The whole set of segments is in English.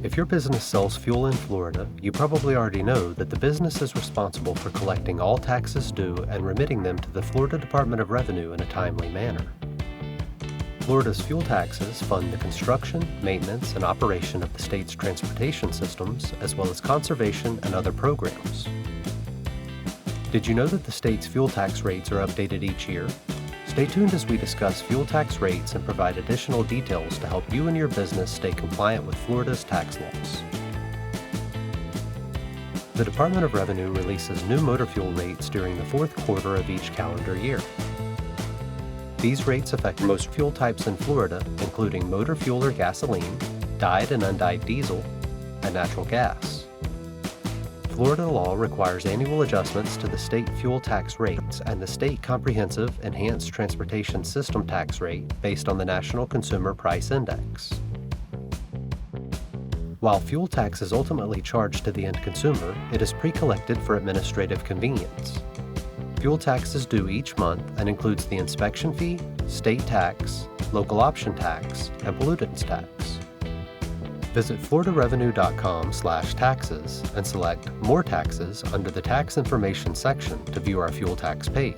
If your business sells fuel in Florida, you probably already know that the business is responsible for collecting all taxes due and remitting them to the Florida Department of Revenue in a timely manner. Florida's fuel taxes fund the construction, maintenance, and operation of the state's transportation systems, as well as conservation and other programs. Did you know that the state's fuel tax rates are updated each year? Stay tuned as we discuss fuel tax rates and provide additional details to help you and your business stay compliant with Florida's tax laws. The Department of Revenue releases new motor fuel rates during the fourth quarter of each calendar year. These rates affect most fuel types in Florida, including motor fuel or gasoline, dyed and undyed diesel, and natural gas. Florida law requires annual adjustments to the state fuel tax rates and the state comprehensive enhanced transportation system tax rate based on the National Consumer Price Index. While fuel tax is ultimately charged to the end consumer, it is pre-collected for administrative convenience. Fuel tax is due each month and includes the inspection fee, state tax, local option tax, and pollutants tax. Visit floridarevenue.com/taxes and select More Taxes under the Tax Information section to view our fuel tax page.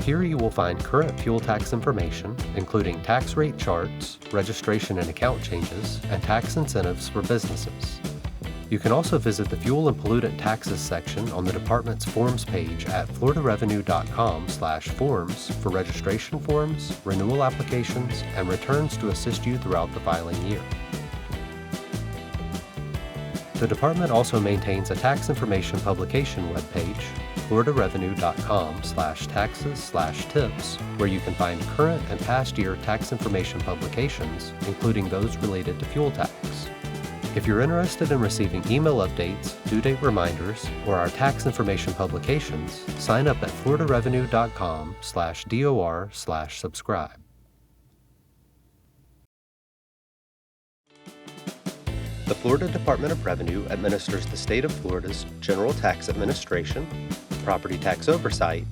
Here you will find current fuel tax information, including tax rate charts, registration and account changes, and tax incentives for businesses. You can also visit the Fuel and Pollutant Taxes section on the department's Forms page at floridarevenue.com/forms for registration forms, renewal applications, and returns to assist you throughout the filing year. The department also maintains a tax information publication webpage, floridarevenue.com/taxes/tips, where you can find current and past year tax information publications, including those related to fuel tax. If you're interested in receiving email updates, due date reminders, or our tax information publications, sign up at floridarevenue.com/dor/subscribe. The Florida Department of Revenue administers the state of Florida's general tax administration, property tax oversight,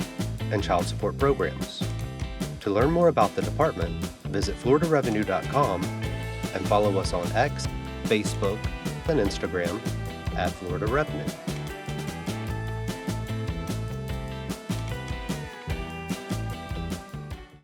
and child support programs. To learn more about the department, visit floridarevenue.com and follow us on X, Facebook, and Instagram at Florida Revenue.